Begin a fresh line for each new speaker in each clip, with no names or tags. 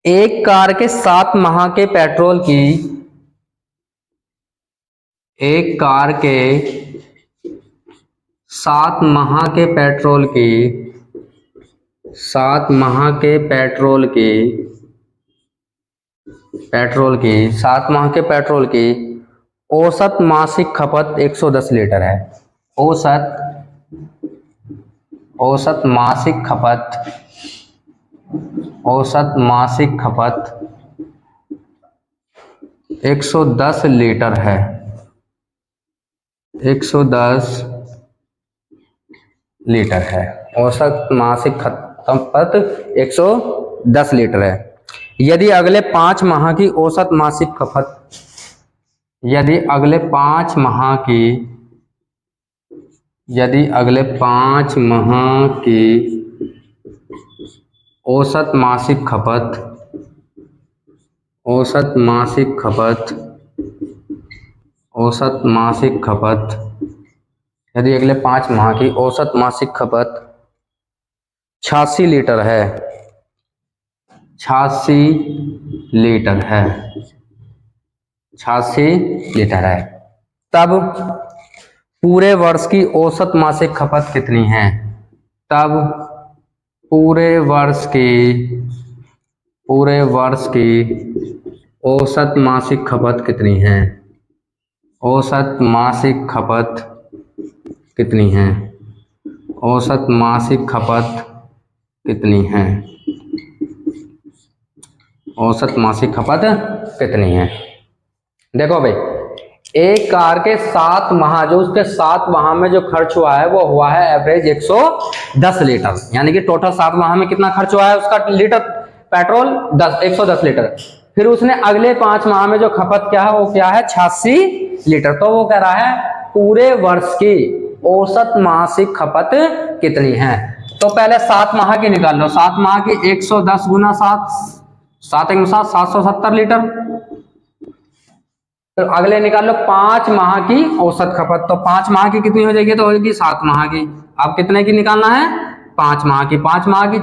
एक कार के 7 माह के पेट्रोल की एक कार के 7 माह के पेट्रोल की 7 माह के पेट्रोल की 7 माह के पेट्रोल की औसत मासिक खपत 110 लीटर है। औसत मासिक खपत 110 लीटर है। 110 लीटर है। औसत मासिक खपत 110 लीटर है। यदि अगले 5 माह की औसत मासिक खपत यदि अगले 5 माह की औसत मासिक खपत यदि अगले 5 माह की औसत मासिक खपत 86 लीटर है 86 लीटर है, तब पूरे वर्ष की औसत मासिक खपत कितनी है? तब पूरे वर्ष की औसत मासिक खपत कितनी है? औसत मासिक खपत कितनी है? औसत मासिक खपत कितनी है? औसत मासिक खपत कितनी है? देखो भाई, एक कार के 7 माह जो उसके 7 माह में जो खर्च हुआ है वो हुआ है एवरेज 110 लीटर, यानी कि टोटल 7 माह में कितना खर्च हुआ है उसका लीटर पेट्रोल 110 लीटर। फिर उसने अगले 5 माह में जो खपत क्या है वो क्या है 86 लीटर। तो वो कह रहा है पूरे वर्ष की औसत मासिक खपत कितनी है। तो पहले 7 माह की निकाल लो। 7 माह की 110 गुना 7, 7 1 7, 770 लीटर। तो अगले निकाल लो 5 माह की औसत खपत। तो 5 माह की कितनी हो जाएगी? तो होगी 7 माह की। अब कितने की निकालना है? 5 माह की। 5 माह की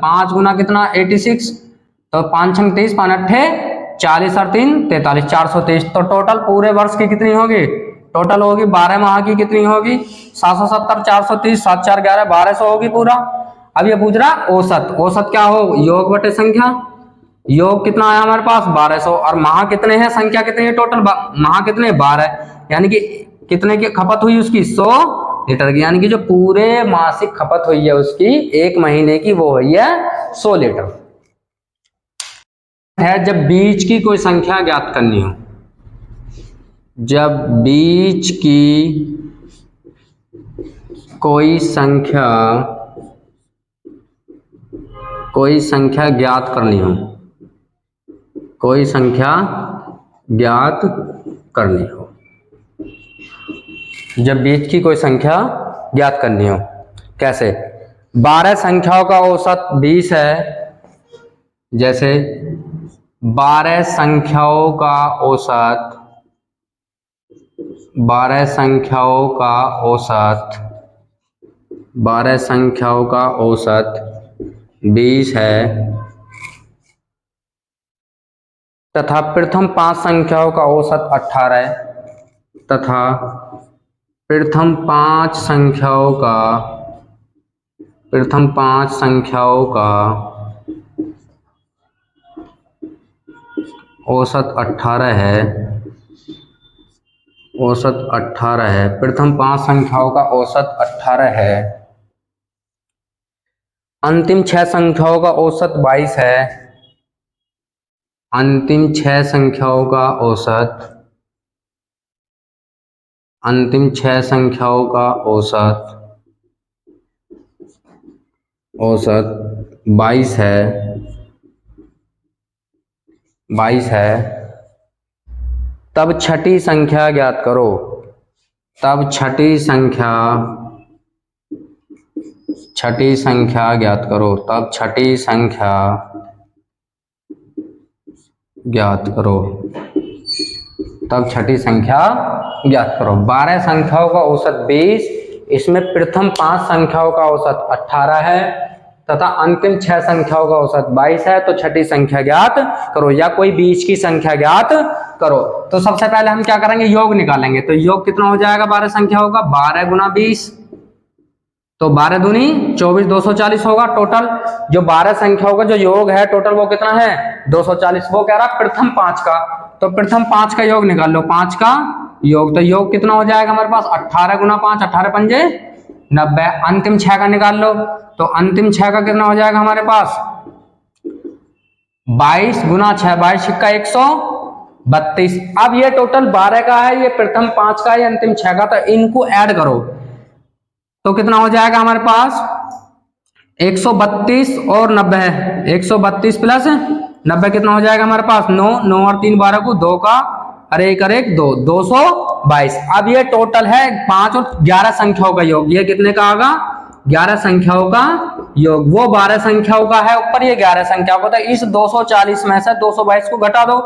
5 गुना कितना 86, तो 5 छंग 30, 5 अट्ठे 40 और 3 43, 423। तो टोटल पूरे वर्ष की कितनी होगी? टोटल होगी 12 माह की कितनी होगी? 770, 430, 7 4 11, 1200 होगी पूरा। अब ये पूछ रहा औसत। औसत क्या हो? योग बटे संख्या। योग कितना आया हमारे पास 1200, और माह कितने हैं? संख्या कितनी है? टोटल माह कितने? 12, यानी कि कितने की खपत हुई उसकी? 100 लीटर की। यानी कि जो पूरे मासिक खपत हुई है उसकी एक महीने की वो हुई है 100 लीटर है। जब बीच की कोई संख्या ज्ञात करनी हो, जब बीच की कोई संख्या ज्ञात करनी हो, जब बीच की कोई संख्या ज्ञात करनी हो, कैसे? 12 संख्याओं का औसत 20 है। जैसे 12 संख्याओं का औसत 20 है, तथा प्रथम 5 संख्याओं का औसत 18 है, तथा प्रथम 5 संख्याओं का औसत 18 है। प्रथम 5 संख्याओं का औसत 18 है। अंतिम 6 संख्याओं का औसत 22 है। अंतिम 6 संख्याओं का औसत 22 है। तब छठी संख्या ज्ञात करो। तब छठी संख्या ज्ञात करो। 12 संख्याओं का औसत 20, इसमें प्रथम 5 संख्याओं का औसत 18 है, तथा अंतिम 6 संख्याओं का औसत 22 है, तो छठी संख्या ज्ञात करो या कोई बीच की संख्या ज्ञात करो। तो सबसे पहले हम क्या करेंगे, योग निकालेंगे। तो योग कितना हो जाएगा 12 संख्याओं का, 12 गुना 20, तो 12 दूनी 24, 240 होगा टोटल। जो 12 संख्याओं का जो योग है टोटल वो कितना है 240। वो कह रहा प्रथम 5 का, तो प्रथम 5 का योग निकाल लो, 5 का योग। तो योग कितना हो जाएगा हमारे पास 18 गुना 5, 18 पंजे 90। अंतिम 6 का निकाल लो, तो अंतिम 6 का कितना हो जाएगा हमारे पास 22 गुना 6, 22 छिक्का 132। अब ये टोटल 12 का है, ये प्रथम 5 का है, अंतिम 6 का, तो इनको ऐड करो तो कितना हो जाएगा हमारे पास 132 और 90 है। 132 प्लस 90 कितना हो जाएगा हमारे पास 9, 9 और 3 12 को 2 का अरे एक 2, 222। अब ये टोटल है 5 और 11 संख्याओं का योग। ये कितने का आगा 11 संख्याओं का योग। वो 12 संख्याओं का है ऊपर, ये 11 संख्याओं का। तो इस 240 में से 222 को घटा दो,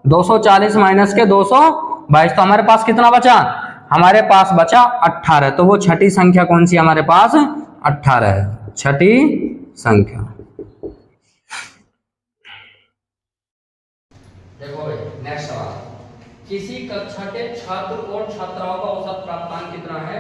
240 माइनस के 222, तो हमारे पास कितना बचा, हमारे पास बचा 18। तो वो छठी संख्या कौन सी हमारे पास 18 है, छठी संख्या। देखो भाई नेक्स्ट सवाल, किसी कक्षा के छात्र और छात्राओं का औसत प्राप्तांक कितना है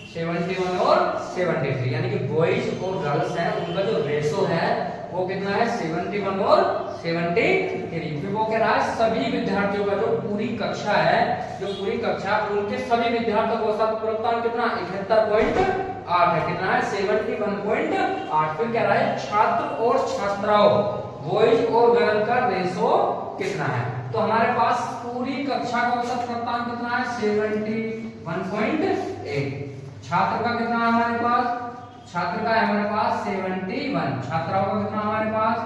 71 और 73, यानी कि बॉयज और गर्ल्स हैं उनका जो रेशो है वो कितना है 71 और 73। फिर वो कह रहा है सभी विद्यार्थियों का जो पूरी कक्षा है, जो पूरी कक्षा उनके सभी विद्यार्थियों का औसत प्राप्तांक कितना 71.8 है, कितना है 71.8। फिर कह रहा है छात्र और छात्राओं बॉयज और गर्ल का रेशो कितना है। तो हमारे पास पूरी कक्षा का औसत प्राप्तांक कितना है 71.8। छात्र का कितना है हमारे पास, छात्र का है हमारे पास 71, छात्राओं का कितना हमारे पास,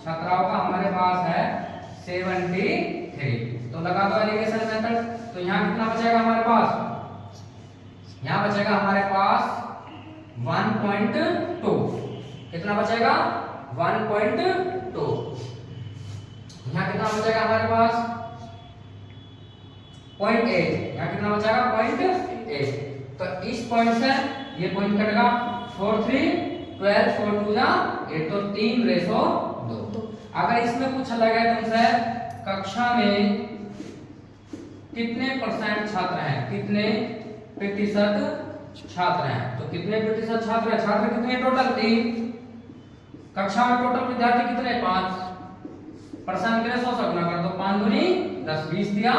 छात्राओं का हमारे पास है 73। तो लगा दो एलिगेशन मेथड। तो यहाँ कितना बचेगा हमारे पास, यहाँ बचेगा हमारे पास 1.2, कितना बचेगा 1.2। यहाँ कितना बचेगा हमारे पास 0.8, यहाँ कितना बचेगा 0.8। तो इस पॉइंट से ये पॉइंट कटेगा 4 3 12 4 2 जा 8, तो 3:2। अगर इसमें पूछा लगा तुमसे कक्षा में कितने परसेंट छात्र हैं, कितने प्रतिशत छात्र हैं, तो कितने प्रतिशत छात्र हैं, छात्र कितने टोटल 3, कक्षा में टोटल विद्यार्थी कितने 5, परसेंट के लिए 100 से गुना कर दो, 5 दूनी 10, 20 दिया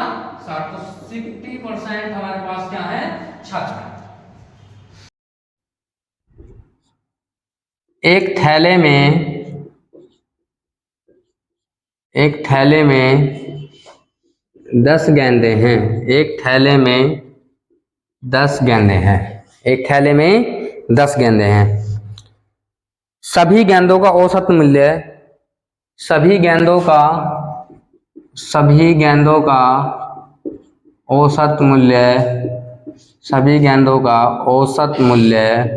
60, तो 60% हमारे पास क्या है छात्र। एक थैले में 10 गेंदें हैं, एक थैले में 10 गेंदें हैं, एक थैले में 10 गेंदें हैं। सभी गेंदों का औसत मूल्य, सभी गेंदों का औसत मूल्य, सभी गेंदों का औसत मूल्य,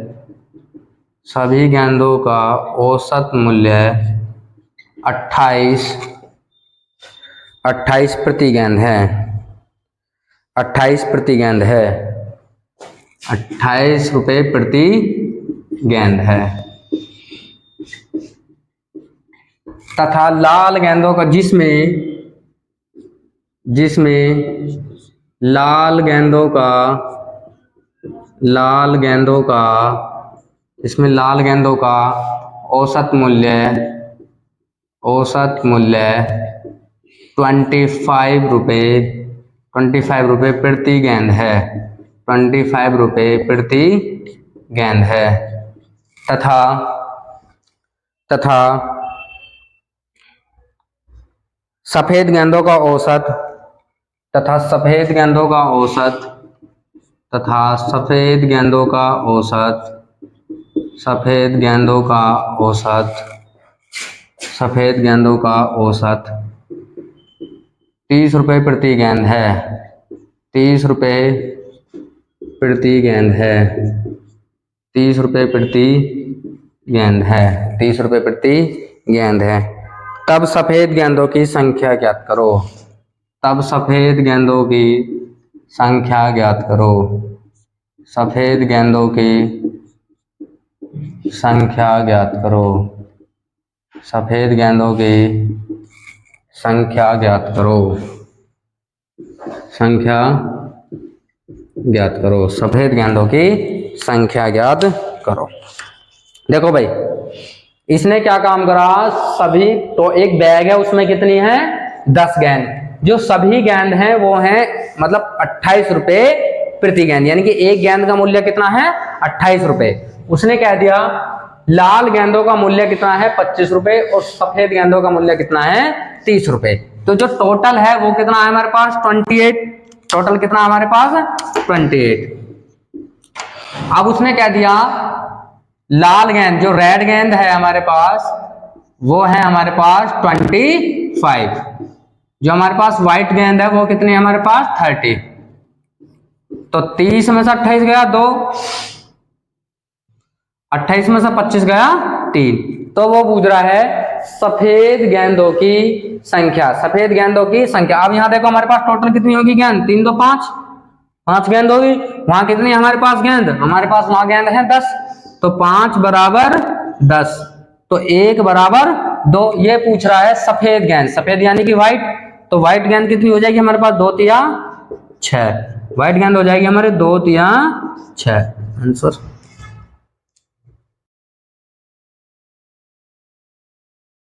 सभी गेंदों का औसत मूल्य 28 प्रति गेंद है, 28 प्रति गेंद है, 28 रुपए प्रति गेंद है। तथा लाल गेंदों का जिसमें लाल गेंदों का औसत मूल्य 25 रुपए प्रति गेंद है, 25 रुपए प्रति गेंद है। तथा सफेद गेंदों का औसत, तथा सफेद गेंदों का औसत, सफेद गेंदों का औसत 30 रुपए प्रति गेंद है, 30 रुपए प्रति गेंद है, 30 रुपए प्रति गेंद है, 30 रुपए प्रति गेंद है। तब सफेद गेंदों की संख्या ज्ञात करो, तब सफेद गेंदों की संख्या ज्ञात करो, सफेद गेंदों की संख्या ज्ञात करो, सफेद गेंदों की संख्या ज्ञात करो, संख्या ज्ञात करो, सफेद गेंदों की संख्या ज्ञात करो। देखो भाई इसने क्या काम करा, सभी तो एक बैग है उसमें कितनी है 10 गेंद, जो सभी गेंद हैं वो हैं मतलब 28 रुपए प्रति गेंद, यानी कि एक गेंद का मूल्य कितना है 28 रुपए। उसने कह दिया लाल गेंदों का मूल्य कितना है 25 रुपए और सफेद गेंदों का मूल्य कितना है 30 रुपए। तो जो टोटल है वो कितना है हमारे पास 28, टोटल कितना हमारे पास 28। अब उसने कह दिया लाल गेंद जो रेड गेंद है हमारे पास वो है हमारे पास 25, जो हमारे पास व्हाइट गेंद है वो कितनी है हमारे पास 30। तो 30 में से 28 गया 2, 28 में से 25 गया 3, तो वो पूछ रहा है सफेद गेंदों की संख्या, सफेद गेंदों की संख्या। अब यहां देखो हमारे पास टोटल कितनी होगी गेंद, 3 2 5, 5 गेंद होगी। वहां कितनी हमारे पास गेंद, हमारे पास वहां गेंद है 10, तो 5 बराबर 10, तो 1 बराबर 2। ये पूछ रहा है सफेद गेंद, सफेद यानी कि व्हाइट, तो व्हाइट गेंद कितनी हो जाएगी हमारे पास 2 3 6, व्हाइट गेंद हो जाएगी हमारे 2 3 6 आंसर।